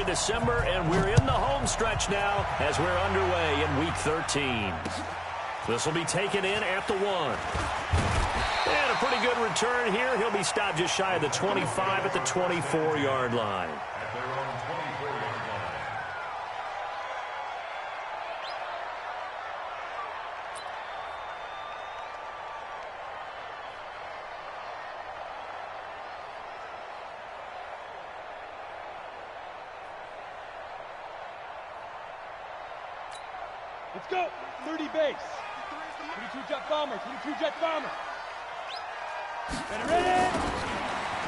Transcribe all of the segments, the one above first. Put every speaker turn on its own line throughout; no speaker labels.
December, and we're in the home stretch now as we're underway in Week 13. This will be taken in at the 1. And a pretty good return here. He'll be stopped just shy of the 25 at the 24-yard line.
Let's go. 30 base. 22 jet bomber. 22 jet bomber. Ready?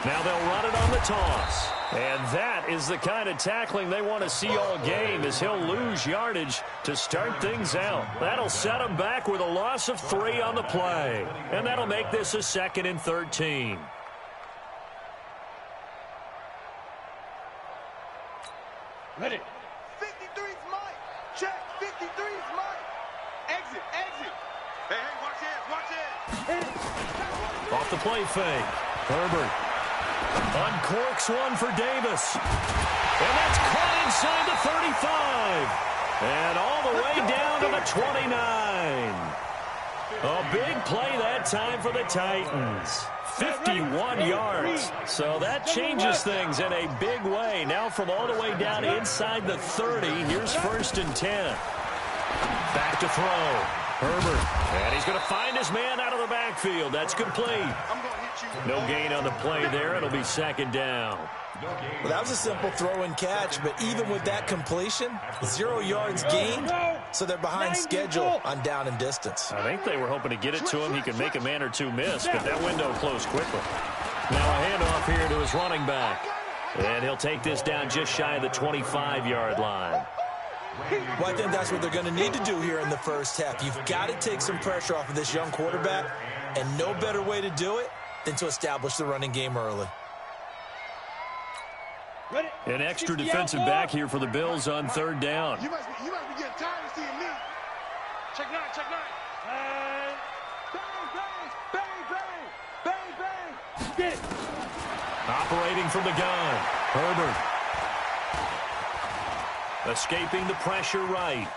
Now they'll run it on the toss. And that is the kind of tackling they want to see all game, as he'll lose yardage to start things out. That'll set him back with a loss of 3 on the play. And that'll make this a 2nd and 13.
Ready.
53's Mike. Check. 53's Mike. Exit. Hey, watch it.
Off the play fake. Herbert uncorks one for Davis. And that's caught inside the 35. And all the way down to the 29. A big play that time for the Titans. 51 yards. So that changes things in a big way. Now from all the way down inside the 30, here's 1st and 10. Back to throw. Herbert. And he's going to find his man out of the backfield. That's complete. No gain on the play there. It'll be 2nd down.
Well, that was a simple throw and catch, but even with that completion, 0 yards gained, so they're behind schedule on down and distance.
I think they were hoping to get it to him. He could make a man or two miss, but that window closed quickly. Now a handoff here to his running back. And he'll take this down just shy of the 25-yard line.
Well, I think that's what they're going to need to do here in the first half. You've got to take some pressure off of this young quarterback, and no better way to do it than to establish the running game early.
An extra defensive back here for the Bills on 3rd down.
You must be getting tired of seeing me. Check 9. Bang.
Get it.
Operating from the gun. Herbert. Escaping the pressure right.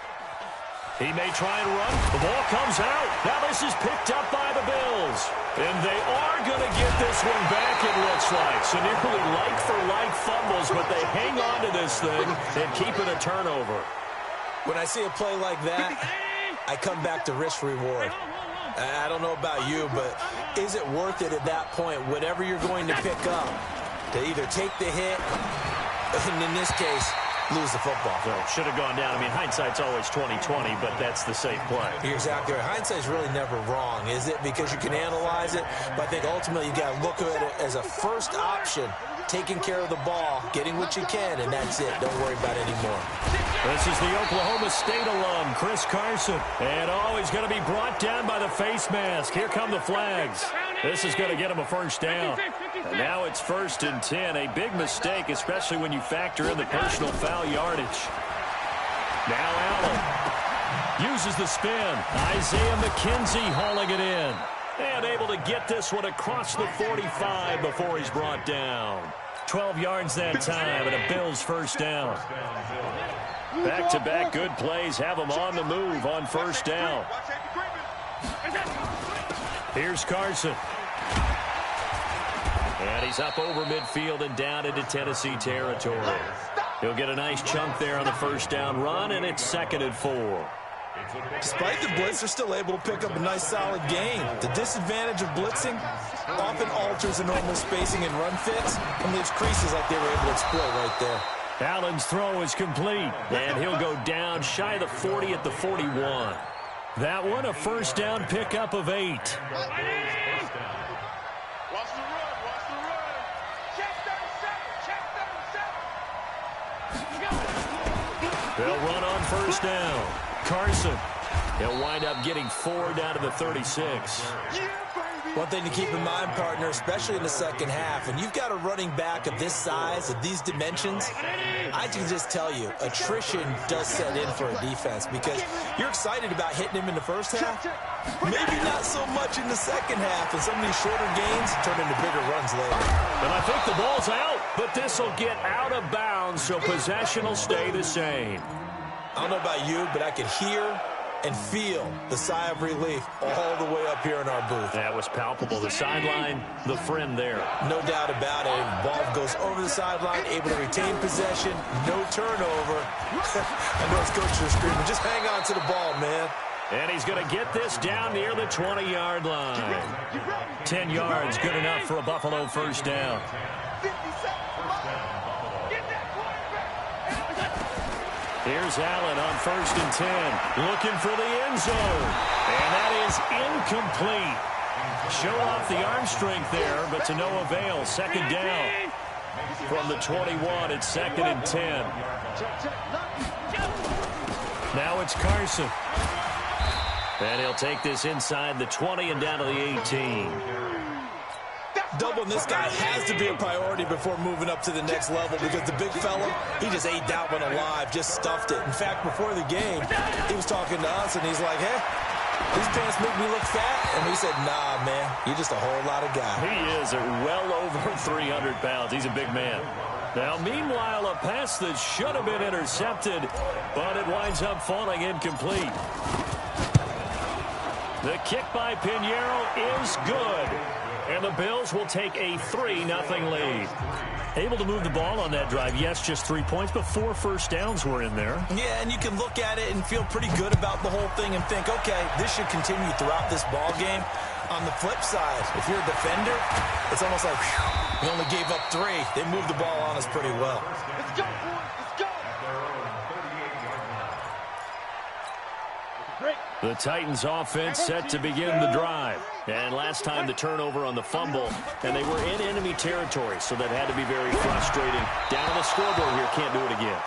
He may try and run. The ball comes out. Now this is picked up by the Bills. And they are going to get this one back, it looks like. So nearly like-for-like fumbles, but they hang on to this thing and keep it a turnover.
When I see a play like that, I come back to risk-reward. I don't know about you, but is it worth it at that point, whatever you're going to pick up, to either take the hit, and in this case, lose the football?
So should have gone down. I mean, hindsight's always 20/20, but that's the safe play.
You're exactly right. Hindsight's really never wrong, is it? Because you can analyze it, but I think ultimately you got to look at it as a first option, taking care of the ball, getting what you can, and that's it. Don't worry about it anymore.
This is the Oklahoma State alum, Chris Carson. And he's going to be brought down by the face mask. Here come the flags. This is going to get him a 1st down. And now it's 1st and 10. A big mistake, especially when you factor in the personal foul yardage. Now Allen uses the spin. Isaiah McKenzie hauling it in. And able to get this one across the 45 before he's brought down. 12 yards that time and a Bills 1st down. Back-to-back good plays have them on the move on 1st down. Here's Carson. And he's up over midfield and down into Tennessee territory. He'll get a nice chunk there on the 1st down run, and it's 2nd and 4.
Despite the blitz, they're still able to pick up a nice solid gain. The disadvantage of blitzing often alters the normal spacing and run fits and leaves creases like they were able to exploit right there.
Allen's throw is complete, and he'll go down shy of the 40 at the 41. That one, a 1st down pickup of 8.
Watch the run. Check.
They'll run on 1st down. Carson. He'll wind up getting 4 down to the 36.
One thing to keep in mind, partner, especially in the second half, and you've got a running back of this size, of these dimensions, I can just tell you, attrition does set in for a defense because you're excited about hitting him in the first half, maybe not so much in the second half, and some of these shorter gains turn into bigger runs later.
And I think the ball's out. but this will get out of bounds, so possession will stay the same.
I don't know about you, but I could hear and feel the sigh of relief all the way up here in our booth.
That was palpable. The sideline, the friend there.
No doubt about it. Ball goes over the sideline, able to retain possession, no turnover. I know his coaches are screaming, just hang on to the ball, man.
And he's going to get this down near the 20-yard line. 10 yards, good enough for a Buffalo first down. Here's Allen on 1st and 10, looking for the end zone. And that is incomplete. Show off the arm strength there, but to no avail. 2nd down from the 21. It's 2nd and 10. Now it's Carson. And he'll take this inside the 20 and down to the 18.
Doubling this guy has to be a priority before moving up to the next level because the big fella, he just ate that one alive, just stuffed it. In fact, before the game, he was talking to us, and he's like, hey, these pants make me look fat. And we said, nah, man, you're just a whole lot of guy.
He is well over 300 pounds. He's a big man. Now, meanwhile, a pass that should have been intercepted, but it winds up falling incomplete. The kick by Pinheiro is good. And the Bills will take a 3-0 lead. Able to move the ball on that drive. Yes, just 3 points, but 4 first downs were in there.
Yeah, and you can look at it and feel pretty good about the whole thing and think, okay, this should continue throughout this ball game. On the flip side, if you're a defender, it's almost like, whew, we only gave up 3. They moved the ball on us pretty well.
Let's go, boys. Let's go.
The Titans offense set to begin the drive. And last time the turnover on the fumble, and they were in enemy territory, so that had to be very frustrating. Down on the scoreboard here, can't do it again.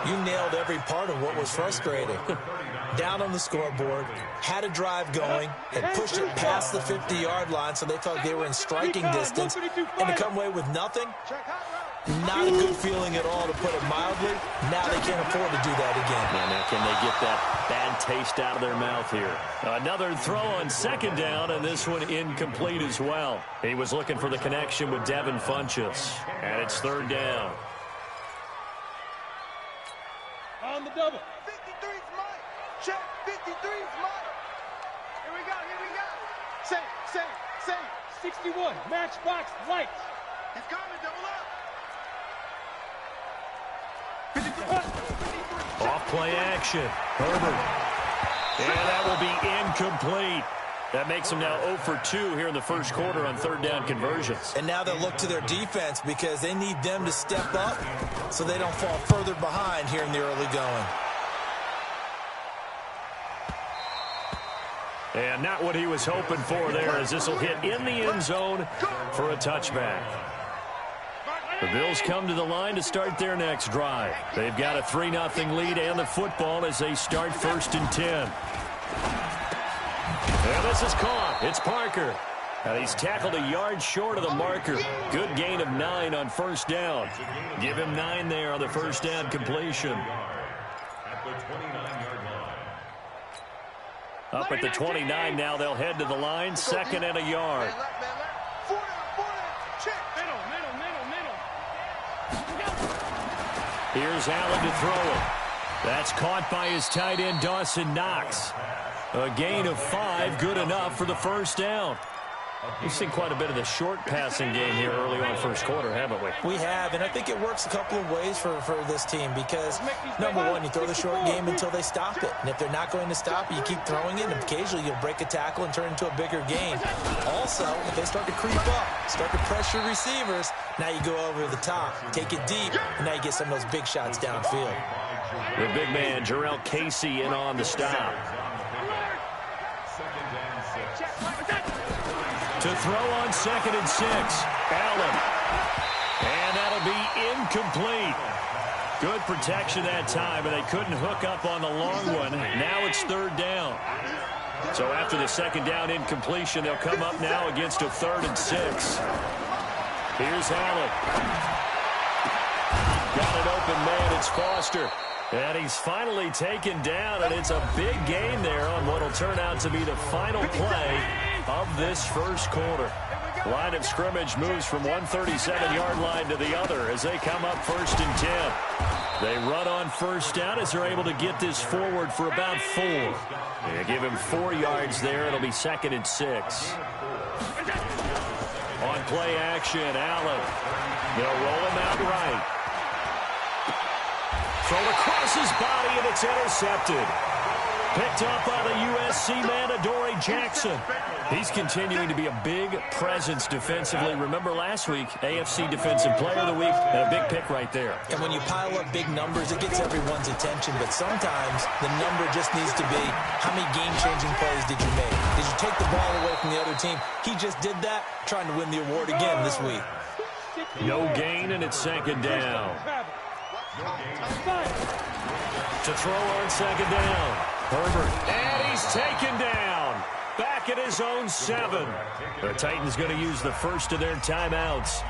You nailed every part of what was frustrating. Down on the scoreboard, had a drive going, had pushed it past the 50-yard line, so they felt they were in striking distance, and to come away with nothing, not a good feeling at all, to put it mildly. Now they can't afford to do that again.
And now can they get that bad taste out of their mouth here? Another throw on 2nd down, and this one incomplete as well. He was looking for the connection with Devin Funchess, and it's 3rd down.
On the double.
53's mine. Check. 53's mine. Here we go. Here we go. Say.
61, matchbox lights.
He's coming. Double up.
Off play action. Herbert. And that will be incomplete. That makes them now 0 for 2 here in the first quarter on 3rd down conversions.
And now they'll look to their defense because they need them to step up so they don't fall further behind here in the early going.
And not what he was hoping for there, as this will hit in the end zone for a touchback. The Bills come to the line to start their next drive. They've got a 3-0 lead and the football as they start 1st and 10. And this is caught. It's Parker. And he's tackled a yard short of the marker. Good gain of 9 on 1st down. Give him 9 there on the 1st down completion. Up at the 29 now, they'll head to the line. 2nd and a yard. Here's Allen to throw it. That's caught by his tight end, Dawson Knox. A gain of 5, good enough for the 1st down. We've seen quite a bit of the short passing game here early on first quarter, haven't we?
We have, and I think it works a couple of ways for this team because, number one, you throw the short game until they stop it. And if they're not going to stop it, you keep throwing it, and occasionally you'll break a tackle and turn it into a bigger gain. Also, if they start to creep up, start to pressure receivers, now you go over the top, take it deep, and now you get some of those big shots downfield.
The big man, Jarrell Casey, in on the stop. To throw on 2nd and 6, Allen. And that'll be incomplete. Good protection that time, but they couldn't hook up on the long one. Now it's 3rd down. So after the 2nd down incompletion, they'll come up now against a 3rd and 6. Here's Allen. Got an open man. It's Foster. And he's finally taken down, and it's a big gain there on what will turn out to be the final play of this first quarter. Line of scrimmage moves from 137-yard line to the other as they come up 1st and 10. They run on 1st down as they're able to get this forward for about 4. They give him 4 yards there. It'll be 2nd and 6. On play action, Allen. They'll roll him out right. Throw across his body, and it's intercepted. Picked up by the USC man, Adoree Jackson. He's continuing to be a big presence defensively. Remember last week, AFC Defensive Player of the Week, and a big pick right there.
And when you pile up big numbers, it gets everyone's attention. But sometimes the number just needs to be, how many game-changing plays did you make? Did you take the ball away from the other team? He just did that, trying to win the award again this week.
No gain, and it's 2nd down. To throw on 2nd down. Herbert, and he's taken down. Back at his own 7. The Titans going to use the first of their timeouts.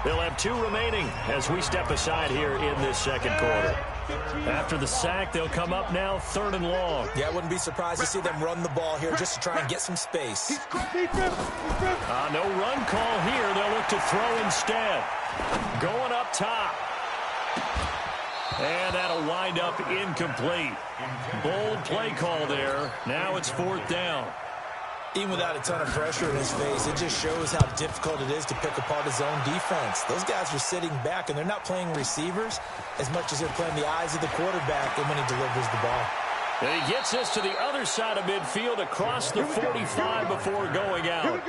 They'll have 2 remaining as we step aside here in this 2nd quarter. After the sack, they'll come up now 3rd and long.
Yeah, I wouldn't be surprised to see them run the ball here just to try and get some space.
No run call here. They'll look to throw instead. Going up top. And that'll wind up incomplete. Bold play call there. Now it's 4th down.
Even without a ton of pressure in his face, it just shows how difficult it is to pick apart his own defense. Those guys are sitting back, and they're not playing receivers as much as they're playing the eyes of the quarterback and when he delivers the ball.
And he gets us to the other side of midfield across the 45 before going out.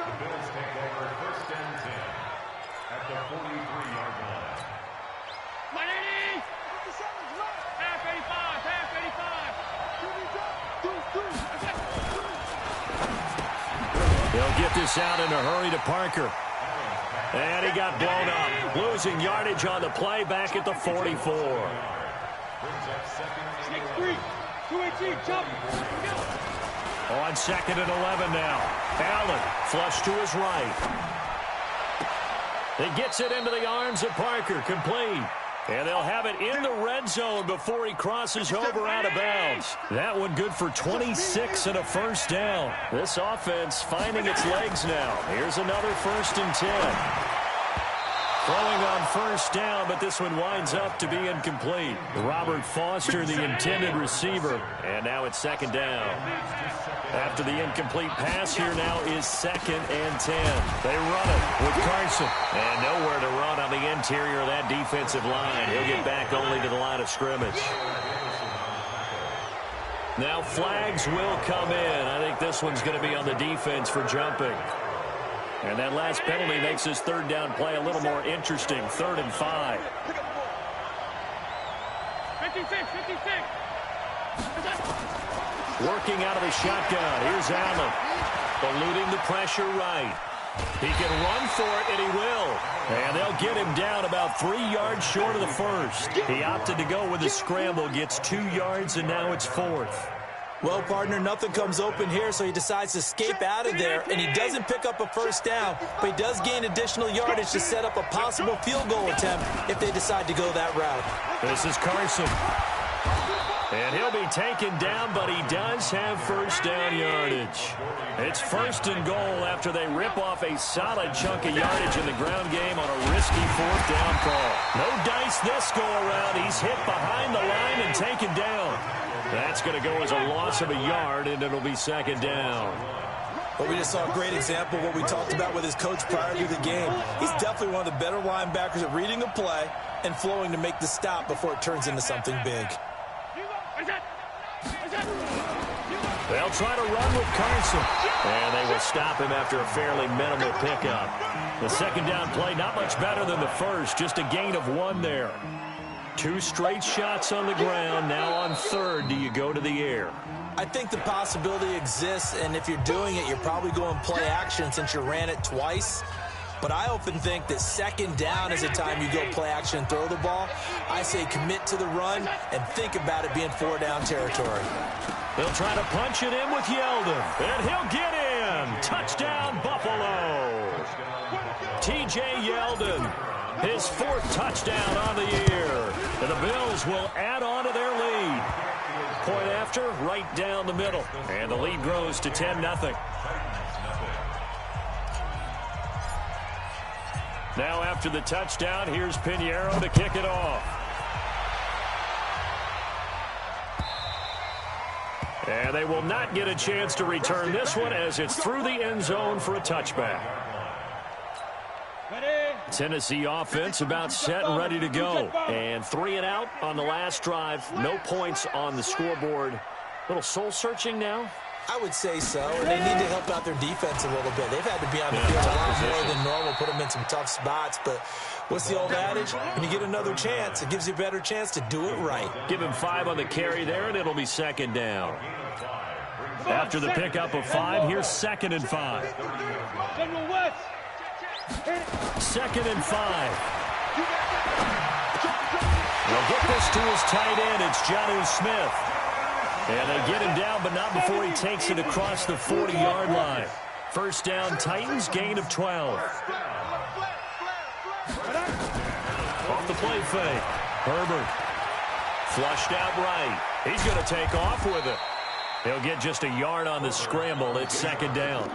They'll get this out in a hurry to Parker. And he got blown up. Losing yardage on the play back at the 44. On 2nd and 11 now. Allen flush to his right. He gets it into the arms of Parker. Complete. And they'll have it in the red zone before he crosses over out of bounds. That one good for 26 and a 1st down. This offense finding its legs now. Here's another 1st and 10. Throwing on 1st down, but this one winds up to be incomplete. Robert Foster, the intended receiver. And now it's 2nd down. After the incomplete pass, here now is 2nd and 10. They run it with Carson. And nowhere to run on the interior of that defensive line. He'll get back only to the line of scrimmage. Now flags will come in. I think this one's going to be on the defense for jumping. And that last penalty makes this 3rd down play a little more interesting. 3rd and 5.
56.
Working out of the shotgun. Here's Allen. Eluding the pressure right. He can run for it, and he will. And they'll get him down about 3 yards short of the 1st. He opted to go with a scramble. Gets 2 yards, and now it's 4th.
Well, partner, nothing comes open here, so he decides to escape out of there, and he doesn't pick up a 1st down, but he does gain additional yardage to set up a possible field goal attempt if they decide to go that route.
This is Carson. And he'll be taken down, but he does have 1st down yardage. It's 1st and goal after they rip off a solid chunk of yardage in the ground game on a risky 4th down call. No dice this go around. He's hit behind the line and taken down. That's going to go as a loss of a yard, and it'll be 2nd down.
But we just saw a great example of what we talked about with his coach prior to the game. He's definitely one of the better linebackers at reading a play and flowing to make the stop before it turns into something big.
They'll try to run with Carson. And they will stop him after a fairly minimal pickup. The 2nd down play, not much better than the 1st, just a gain of 1 there. 2 straight shots on the ground. Now on 3rd, do you go to the air?
I think the possibility exists, and if you're doing it, you're probably going play action since you ran it twice. But I often think that 2nd down is the time you go play action and throw the ball. I say commit to the run and think about it being 4 down territory.
They'll try to punch it in with Yeldon, and he'll get in. Touchdown, Buffalo. T.J. Yeldon, his 4th touchdown on the year. And the Bills will add on to their lead. Point after, right down the middle. And the lead grows to 10-0. Now after the touchdown, here's Pinheiro to kick it off. And they will not get a chance to return this one as it's through the end zone for a touchback. Tennessee offense about set and ready to go. And 3 and out on the last drive. No points on the scoreboard. A little soul-searching now?
I would say so, and they need to help out their defense a little bit. They've had to be on the field a lot more than normal, put them in some tough spots. But what's the old adage? When you get another chance, it gives you a better chance to do it right.
Give him 5 on the carry there, and it'll be second down. After the pickup of 5, here's 2nd and 5.
General West.
2nd and 5. They'll get this to his tight end. It's Jonnu Smith. And they get him down, but not before he takes it across the 40-yard line. First down, Titans, gain of 12. Off the play fake. Herbert. Flushed out right. He's going to take off with it. He'll get just a yard on the scramble. It's 2nd down.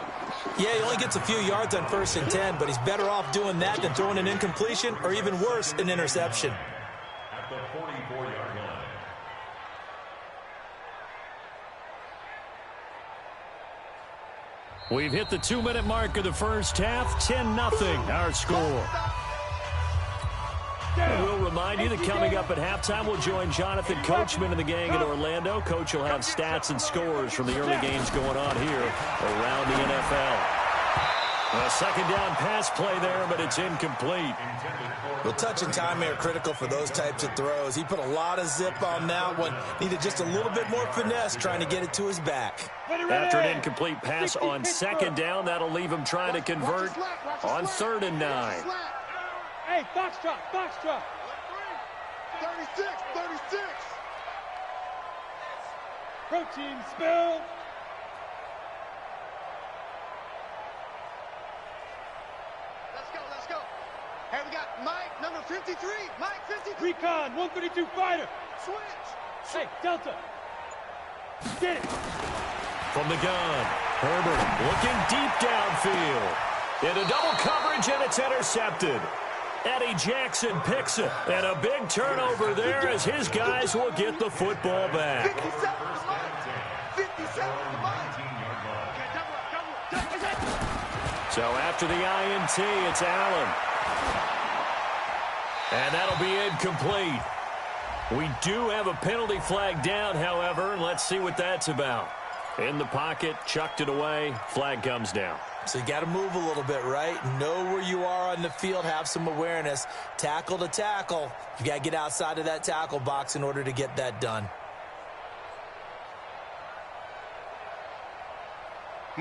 Yeah, he only gets a few yards on 1st and 10, but he's better off doing that than throwing an incompletion or even worse, an interception.
At the 44-yard line.
We've hit the 2-minute mark of the first half. 10-0 our score. And we'll remind you that coming up at halftime, we'll join Jonathan Coachman and the gang in Orlando. Coach will have stats and scores from the early games going on here around the NFL. A 2nd down pass play there, but it's incomplete.
Well, touch and timing are critical for those types of throws. He put a lot of zip on that one. Needed just a little bit more finesse trying to get it to his back.
After an incomplete pass on 2nd down, that'll leave him trying to convert on 3rd and 9.
Hey, foxtrot, foxtrot.
36, 36.
Protein spill.
Let's go. Hey, we got Mike, number 53. Mike, 53.
Recon, 132 fighter.
Switch.
Hey, Delta. Get it.
From the gun, Herbert looking deep downfield. Into double coverage, and it's intercepted. Eddie Jackson picks it, and a big turnover there as his guys will get the football back.
57 to Mike. 57 to Mike.
So after the INT, it's Allen. And that'll be incomplete. We do have a penalty flag down, however, and let's see what that's about. In the pocket, chucked it away, flag comes down.
So you got to move a little bit, right? Know where you are on the field, have some awareness. Tackle to tackle. You got to get outside of that tackle box in order to get that done.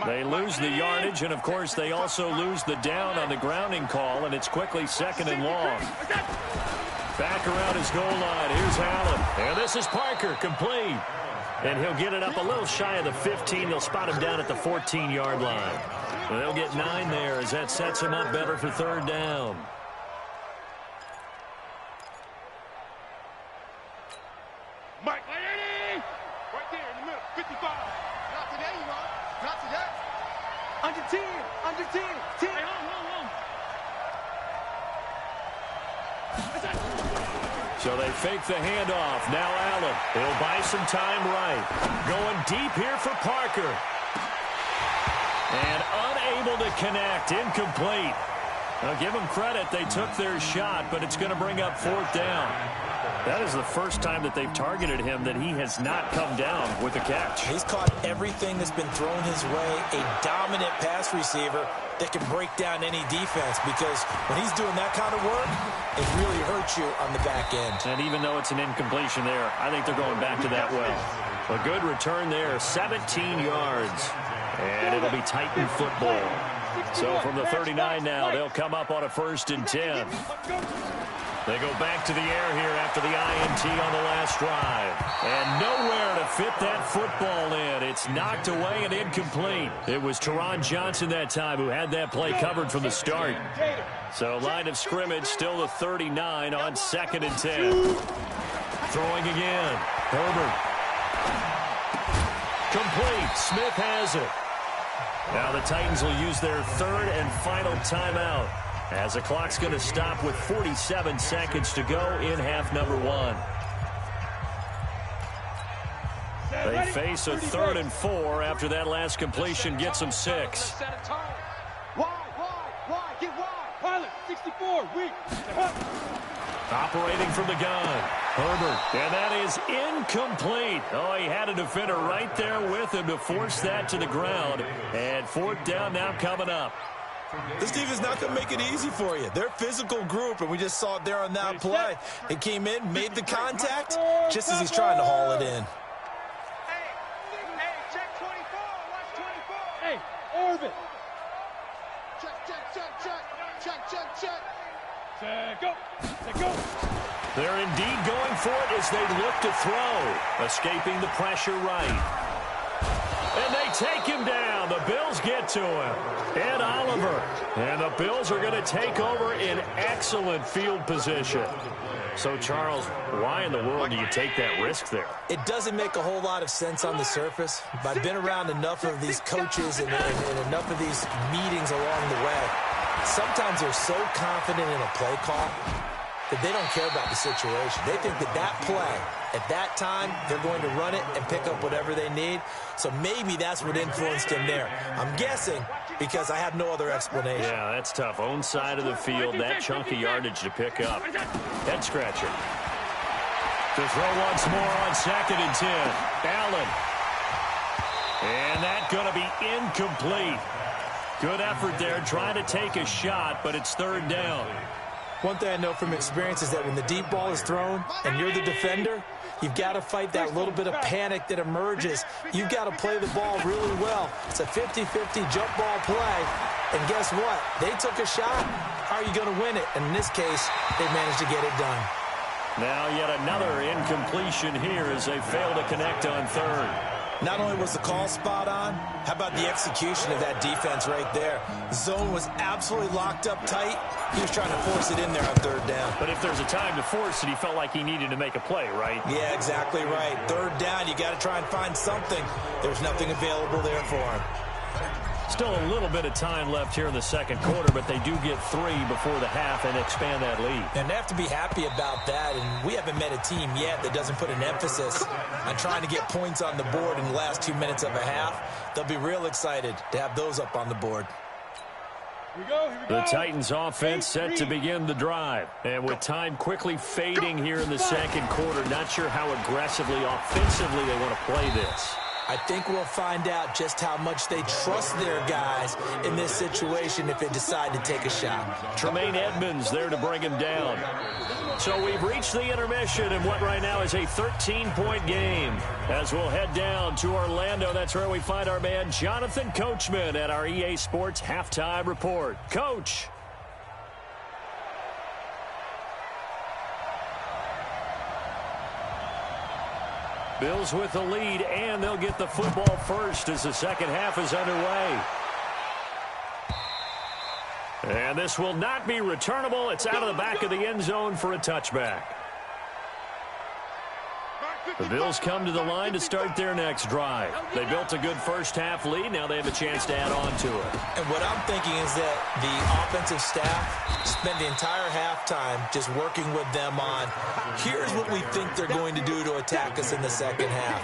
They lose the yardage, and, of course, they also lose the down on the grounding call, and it's quickly 2nd and long. Back around his goal line. Here's Allen. And this is Parker, complete. And he'll get it up a little shy of the 15. They'll spot him down at the 14-yard line. They'll get 9 there as that sets him up better for 3rd down.
Mike, right there in the middle, 55.
Not today, you know. Not today. Under 10. Under 10. 10.
Hey, hold.
So they fake the handoff. Now Allen. He'll buy some time right. Going deep here for Parker. And unable to connect. Incomplete. Now give them credit. They took their shot, but it's going to bring up 4th down. That is the first time that they've targeted him that he has not come down with a catch.
He's caught everything that's been thrown his way. A dominant pass receiver that can break down any defense, because when he's doing that kind of work, it really hurts you on the back end.
And even though it's an incompletion there, I think they're going back to that well. A good return there, 17 yards. And it'll be Titan football. So from the 39 now, they'll come up on a 1st and 10. They go back to the air here after the INT on the last drive. And nowhere to fit that football in. It's knocked away and incomplete. It was Teron Johnson that time who had that play covered from the start. So line of scrimmage, still the 39 on 2nd and 10. Throwing again. Herbert. Complete. Smith has it. Now the Titans will use their 3rd and final timeout. as the clock's going to stop with 47 seconds to go in half number one. They face a 3rd and 4 after that last completion gets them 6.
Wide, get wide.
Pilot, 64, weak.
Operating from the gun, Herbert, and that is incomplete. Oh, he had a defender right there with him to force that to the ground. And 4th down now coming up.
This defense is not going to make it easy for you. They're a physical group, and we just saw it there on that play. He came in, made the contact, just as he's trying to haul it in.
Hey, check 24. Watch 24.
Hey, orbit.
Check.
Check, go. Check, go.
They're indeed going for it as they look to throw. Escaping the pressure right. And they take him down. The Bills get to him. Ed Oliver. And the Bills are going to take over in excellent field position. So, Charles, why in the world do you take that risk there?
It doesn't make a whole lot of sense on the surface. But I've been around enough of these coaches and enough of these meetings along the way. Sometimes they're so confident in a play call that they don't care about the situation. They think that play, at that time, they're going to run it and pick up whatever they need. So maybe that's what influenced him there. I'm guessing because I have no other explanation.
Yeah, that's tough. Own side of the field, that chunk of yardage to pick up. Head scratcher. To throw once more on 2nd and 10. Allen. And that's going to be incomplete. Good effort there, trying to take a shot, but it's 3rd down.
One thing I know from experience is that when the deep ball is thrown and you're the defender, you've got to fight that little bit of panic that emerges. You've got to play the ball really well. It's a 50-50 jump ball play. And guess what? They took a shot. How are you going to win it? And in this case, they managed to get it done.
Now yet another incompletion here as they fail to connect on 3rd.
Not only was the call spot on, how about the execution of that defense right there? Zone was absolutely locked up tight. He was trying to force it in there on 3rd down.
But if there's a time to force it, he felt like he needed to make a play, right?
Yeah, exactly right. 3rd down, you got to try and find something. There's nothing available there for him.
Still a little bit of time left here in the 2nd quarter, but they do get 3 before the half and expand that lead.
And they have to be happy about that, and we haven't met a team yet that doesn't put an emphasis on trying to get points on the board in the last 2 minutes of a half. They'll be real excited to have those up on the board.
Here we go.
The Titans offense set to begin the drive. And with time quickly fading here in the 2nd quarter, not sure how aggressively, offensively they want to play this.
I think we'll find out just how much they trust their guys in this situation if they decide to take a shot.
Tremaine Edmonds there to bring him down. So we've reached the intermission in what right now is a 13-point game. As we'll head down to Orlando, that's where we find our man Jonathan Coachman at our EA Sports Halftime Report. Coach. Bills with the lead, and they'll get the football first as the 2nd half is underway. And this will not be returnable. It's out of the back of the end zone for a touchback. The Bills come to the line to start their next drive. They built a good first-half lead. Now they have a chance to add on to it.
And what I'm thinking is that the offensive staff spent the entire halftime just working with them on, here's what we think they're going to do to attack us in the 2nd half.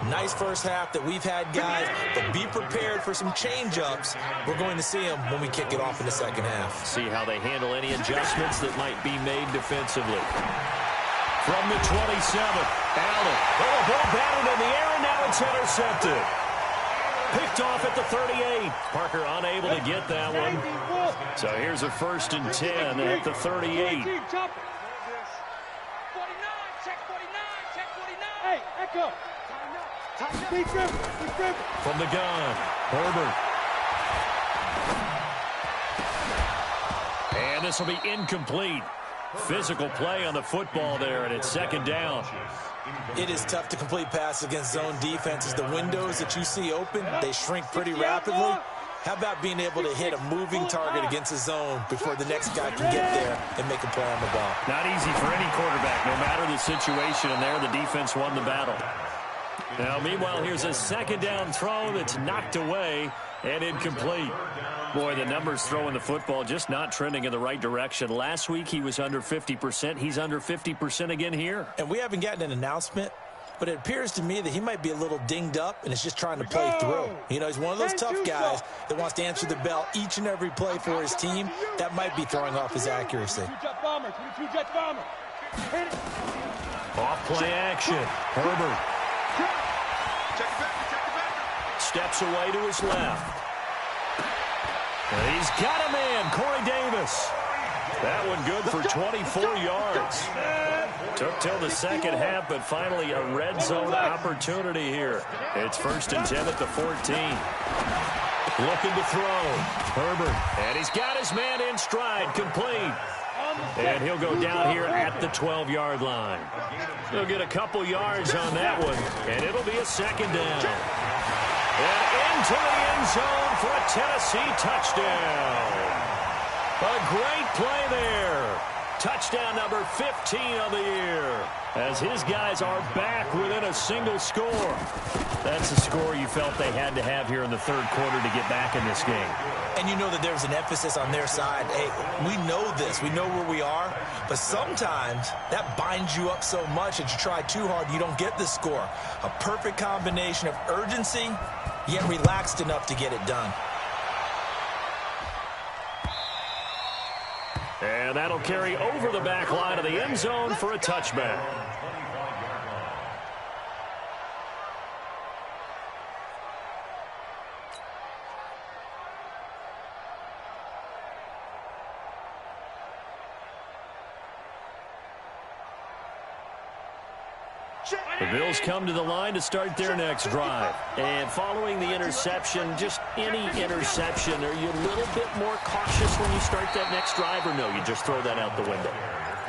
Nice first half that we've had, guys, but be prepared for some change-ups. We're going to see them when we kick it off in the 2nd half.
See how they handle any adjustments that might be made defensively. From the 27, Allen. Oh, a ball batted in the air, and now it's intercepted. Picked off at the 38. Parker unable to get that one. So here's a 1st and 10 at the 38.
49, check 49. Hey, Echo. Speed driven.
From the gun, Herbert. And this will be incomplete. Physical play on the football there, and it's 2nd down.
It is tough to complete passes against zone defenses. The windows that you see open, they shrink pretty rapidly. How about being able to hit a moving target against a zone before the next guy can get there and make a play on the ball?
Not easy for any quarterback, no matter the situation, and there the defense won the battle. Now, meanwhile, here's a 2nd down throw that's knocked away, And incomplete. Boy, the numbers throwing the football just not trending in the right direction. Last week he was under 50%. He's under 50% again here.
And we haven't gotten an announcement, but it appears to me that he might be a little dinged up and is just trying to play through. You know, he's one of those tough guys that wants to answer the bell each and every play for his team. That might be throwing off his accuracy.
22-jet bomber, 22-jet bomber. Hit it.
Off play action. Herbert steps away to his left. And he's got a man, Corey Davis. That one good for 24 yards. Took till the second half, but finally a red zone opportunity here. It's 1st and 10 at the 14. Looking to throw. Herbert. And he's got his man in stride, complete. And he'll go down here at the 12-yard line. He'll get a couple yards on that one, and it'll be a second down. And into the end zone for a Tennessee touchdown. A great play there. Touchdown number 15 of the year, as his guys are back within a single score. That's a score you felt they had to have here in the third quarter to get back in this game.
And you know that there's an emphasis on their side. Hey, we know this. We know where we are. But sometimes that binds you up so much that you try too hard, you don't get the score. A perfect combination of urgency, yet relaxed enough to get it done.
And that'll carry over the back line of the end zone for a touchback. The Bills come to the line to start their next drive. And following the interception, just any interception, are you a little bit more cautious when you start that next drive, or no, you just throw that out the window?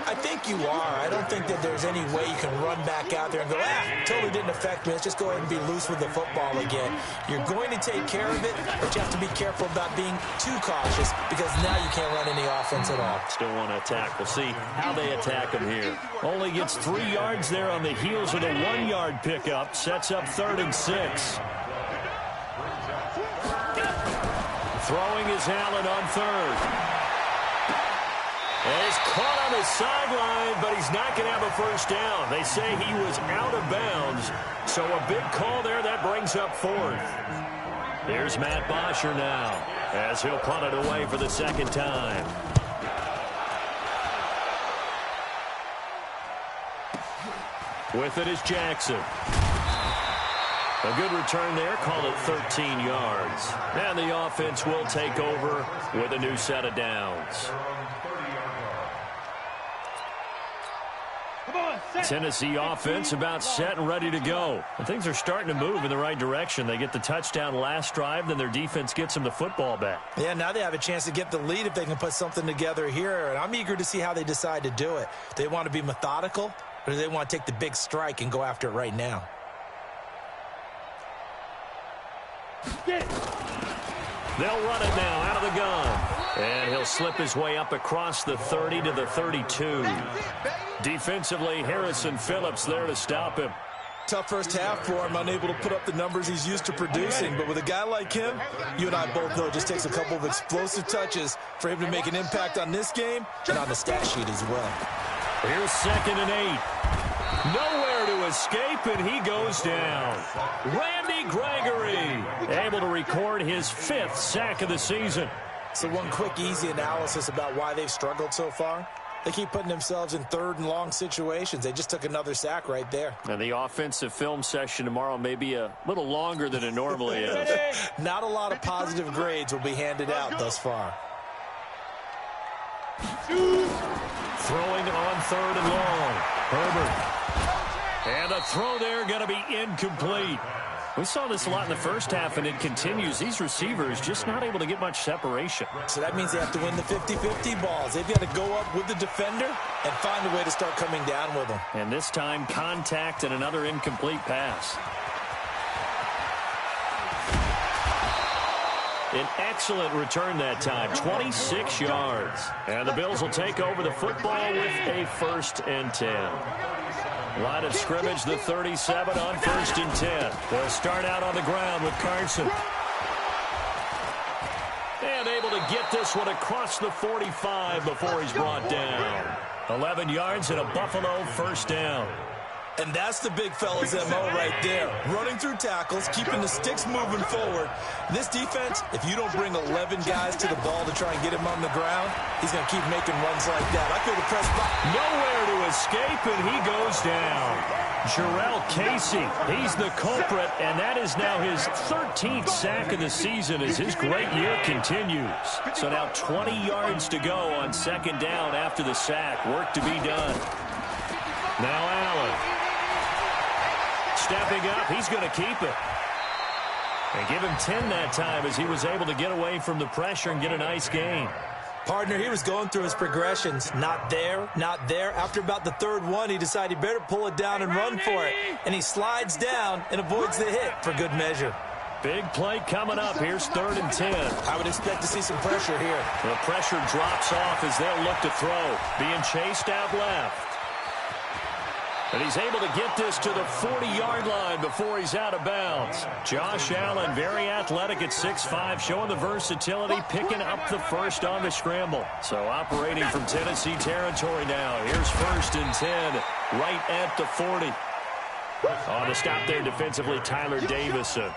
I think you are. I don't think that there's any way you can run back out there and go, totally didn't affect me. Let's just go ahead and be loose with the football again. You're going to take care of it, but you have to be careful about being too cautious because now you can't run any offense at all.
Still want to attack. We'll see how they attack him here. Only gets 3 yards there on the heels of the 1-yard pickup. Sets up 3rd and 6. Throwing is Allen on 3rd. And he's caught on the sideline, but he's not going to have a first down. They say he was out of bounds. So a big call there. That brings up 4th. There's Matt Bosher now as he'll punt it away for the second time. With it is Jackson. A good return there. Call it 13 yards. And the offense will take over with a new set of downs. Tennessee offense about set and ready to go. And things are starting to move in the right direction. They get the touchdown last drive, then their defense gets them the football back.
Yeah, now they have a chance to get the lead if they can put something together here. And I'm eager to see how they decide to do it. Do they want to be methodical, or do they want to take the big strike and go after it right now?
They'll run it now out of the gun. And he'll slip his way up across the 30 to the 32. Defensively, Harrison Phillips there to stop him.
Tough first half for him, unable to put up the numbers he's used to producing. But with a guy like him, you and I both know it just takes a couple of explosive touches for him to make an impact on this game and on the stat sheet as well.
Here's 2nd and 8. Nowhere to escape, and he goes down. Randy Gregory able to record his 5th sack of the season.
So one quick, easy analysis about why they've struggled so far. They keep putting themselves in 3rd and long situations. They just took another sack right there.
And the offensive film session tomorrow may be a little longer than it normally is.
Not a lot of positive grades will be handed out thus far.
Throwing on 3rd and long. Herbert. And the throw there going to be incomplete. We saw this a lot in the first half, and it continues. These receivers just not able to get much separation.
So that means they have to win the 50-50 balls. They've got to go up with the defender and find a way to start coming down with them.
And this time, contact and another incomplete pass. An excellent return that time, 26 yards. And the Bills will take over the football with a 1st and 10. Line of scrimmage, the 37 on 1st and 10. They'll start out on the ground with Carson. get this one across the 45 before he's brought down. 11 yards and a Buffalo first down.
And that's the big fella's MO right there. Running through tackles, keeping the sticks moving forward. This defense, if you don't bring 11 guys to the ball to try and get him on the ground, he's going to keep making runs like that. I feel the press box.
Nowhere to escape, and he goes down. Jarrell Casey, he's the culprit, and that is now his 13th sack of the season as his great year continues. So now 20 yards to go on second down after the sack. Work to be done. Now Allen. Stepping up, he's going to keep it. And give him 10 that time as he was able to get away from the pressure and get a nice gain.
Partner, he was going through his progressions. Not there, not there. After about the third one, he decided he better pull it down and run for it. And he slides down and avoids the hit for good measure.
Big play coming up. Here's 3rd and 10.
I would expect to see some pressure here.
The pressure drops off as they'll look to throw. Being chased out left. And he's able to get this to the 40-yard line before he's out of bounds. Josh Allen, very athletic at 6'5", showing the versatility, picking up the first on the scramble. So operating from Tennessee territory now. Here's 1st and 10, right at the 40. On the stop there defensively, Tyler Davison.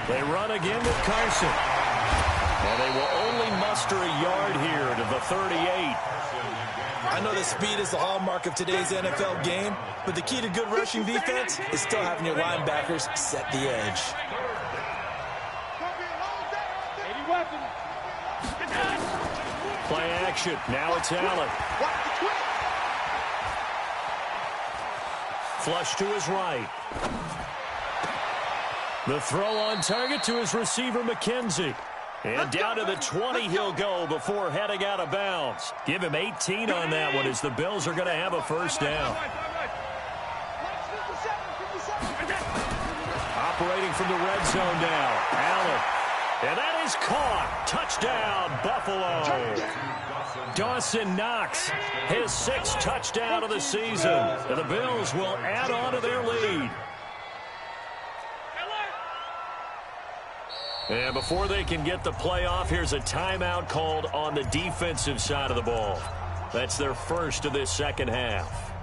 They run again with Carson. And they will only muster a yard here to the 38.
I know that speed is the hallmark of today's NFL game, but the key to good rushing defense is still having your linebackers set the edge.
Play action. Now it's Allen. Flush to his right. The throw on target to his receiver, McKenzie. And down to the 20 he'll go before heading out of bounds. Give him 18 on that one as the Bills are going to have a first down. Operating from the red zone now. Allen. And that is caught. Touchdown, Buffalo. Dawson Knox, his 6th touchdown of the season. And the Bills will add on to their lead. And before they can get the play off, here's a timeout called on the defensive side of the ball. That's their first of this second half.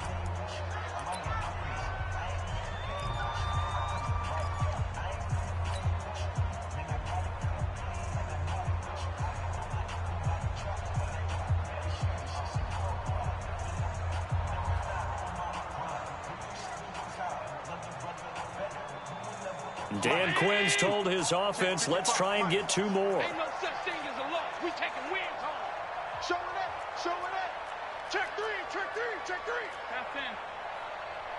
Dan Quinn's told his offense, let's try and get 2 more.
Ain't no such thing as a loss. We taking wins home.
Showing up, showing up. Check 3, check 3, check 3.
Half in.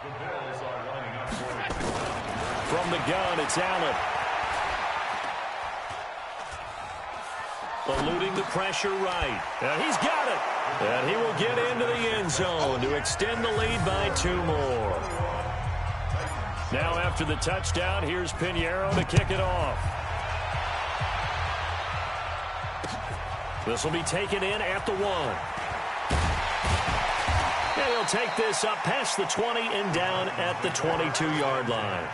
The Bills are lining up for it.
From the gun, it's Allen. Eluding the pressure right. And he's got it. And he will get into the end zone to extend the lead by 2 more. Now after the touchdown, here's Pinheiro to kick it off. This will be taken in at the 1. And he'll take this up past the 20 and down at the 22-yard line.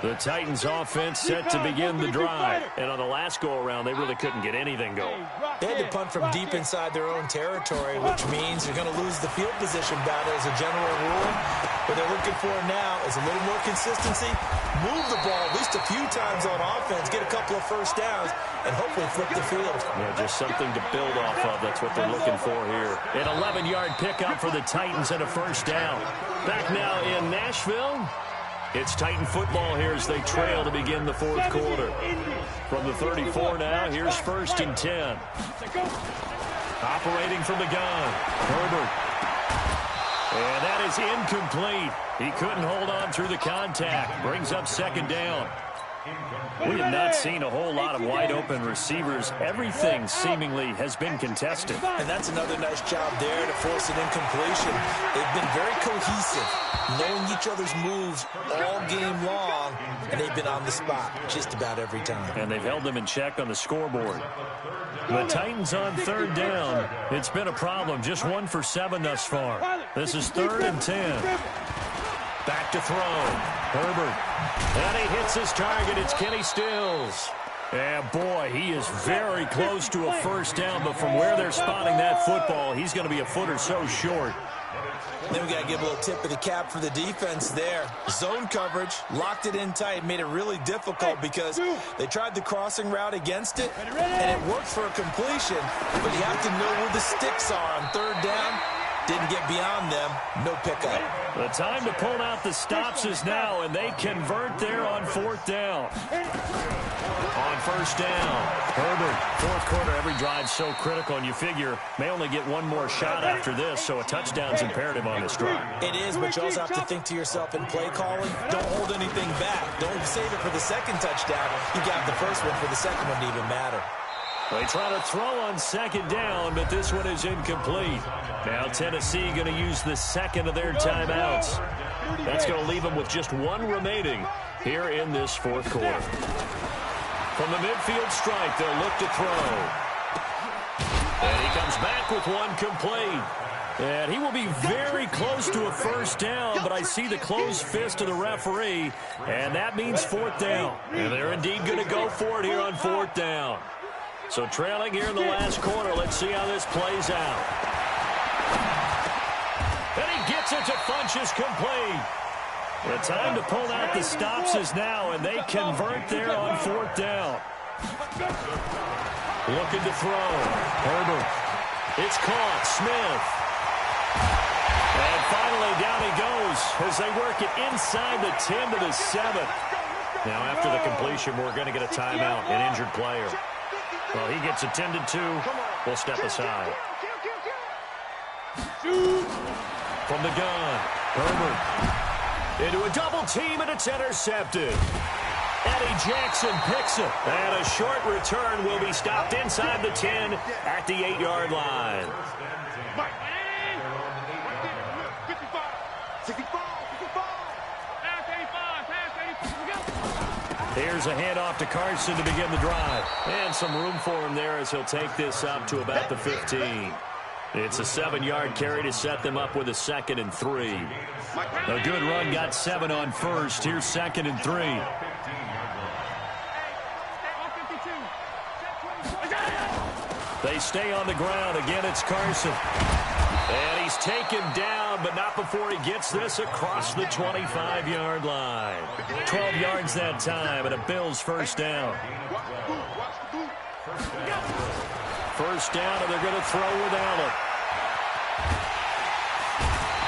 The Titans offense set to begin the drive. And on the last go-around, they really couldn't get anything going.
They had to punt from deep inside their own territory, which means they're going to lose the field position battle as a general rule. What they're looking for now is a little more consistency, move the ball at least a few times on offense, get a couple of first downs, and hopefully flip the field.
Yeah, just something to build off of. That's what they're looking for here. An 11-yard pickup for the Titans and a first down. Back now in Nashville. It's Titan football here as they trail to begin the 4th quarter. From the 34 now, here's 1st and 10. Operating from the gun, Herbert. And that is incomplete. He couldn't hold on through the contact. Brings up 2nd down. We have not seen a whole lot of wide-open receivers. Everything seemingly has been contested.
And that's another nice job there to force an incompletion. They've been very cohesive, knowing each other's moves all game long, and they've been on the spot just about every time.
And they've held them in check on the scoreboard. The Titans on 3rd down. It's been a problem. Just 1 for 7 thus far. This is 3rd and 10. Back to throw. Herbert. And he hits his target. It's Kenny Stills. And, boy, he is very close to a first down, but from where they're spotting that football, he's going to be a foot or so short.
Then we got to give a little tip of the cap for the defense there. Zone coverage, locked it in tight, made it really difficult because they tried the crossing route against it, and it worked for a completion, but you have to know where the sticks are on third down. Didn't get beyond them. No pickup.
The time to pull out the stops is now, and they convert there on fourth down. On first down, Herbert. Fourth quarter, every drive so critical, and you figure may only get one more shot after this, so a touchdown's imperative on this drive.
It is, but you also have to think to yourself in play calling, don't hold anything back. Don't save it for the second touchdown. You got the first one for the second one to even matter.
They try to throw on second down, but this one is incomplete. Now Tennessee going to use the second of their timeouts. That's going to leave them with just one remaining here in this fourth quarter. From the midfield stripe, they'll look to throw. And he comes back with one complete. And he will be very close to a first down, but I see the closed fist of the referee, and that means fourth down. And they're indeed going to go for it here on fourth down. So trailing here in the last quarter, let's see how this plays out. And he gets it to Funchess complete. The time to pull out the stops is now, and they convert there on fourth down. Looking to throw. Herbert. It's caught. Smith. And finally, down he goes as they work it inside the 10 to the 7. Now, after the completion, we're going to get a timeout, an injured player. Well, he gets attended to. We'll step aside. From the gun, Herbert. Into a double team, and it's intercepted. Eddie Jackson picks it. And a short return will be stopped inside the 10 at the 8-yard line.
65.
Here's a handoff to Carson to begin the drive. And some room for him there as he'll take this up to about the 15. It's a 7-yard carry to set them up with a 2nd and 3. A good run got 7 on first. Here's 2nd and 3. They stay on the ground. Again, it's Carson. And he's taken down, but not before he gets this across the 25-yard line. 12 yards that time, and a Bills first down. First down, and they're going to throw with Allen.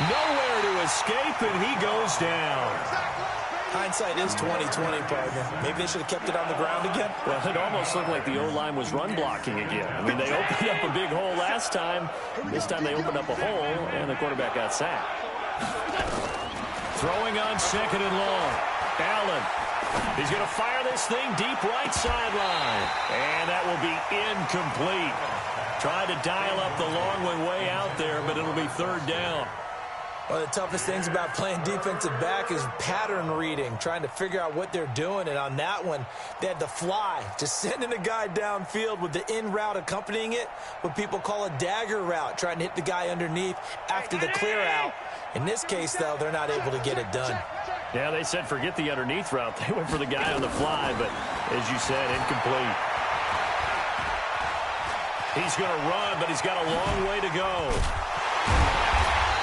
Nowhere to escape, and he goes down.
Hindsight is 20/20, partner. Maybe they should have kept it on the ground again.
Well, it almost looked like the O-line was run blocking again. I mean, they opened up a big hole last time. This time they opened up a hole, and the quarterback got sacked. Throwing on 2nd and long. Allen. He's going to fire this thing deep right sideline. And that will be incomplete. Tried to dial up the long one way out there, but it'll be 3rd down.
One of the toughest things about playing defensive back is pattern reading, trying to figure out what they're doing. And on that one, they had to fly, just sending a guy downfield with the in route accompanying it, what people call a dagger route, trying to hit the guy underneath after the clear out. In this case, though, they're not able to get it done.
Yeah, they said forget the underneath route. They went for the guy on the fly, but as you said, incomplete. He's going to run, but he's got a long way to go.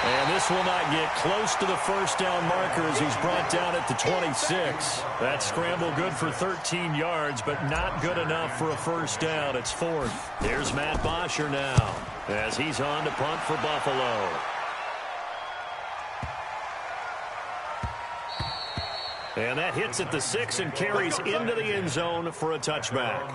And this will not get close to the first down marker as he's brought down at the 26. That scramble good for 13 yards, but not good enough for a first down. It's 4th. Here's Matt Bosher now as he's on to punt for Buffalo. And that hits at the 6 and carries into the end zone for a touchback.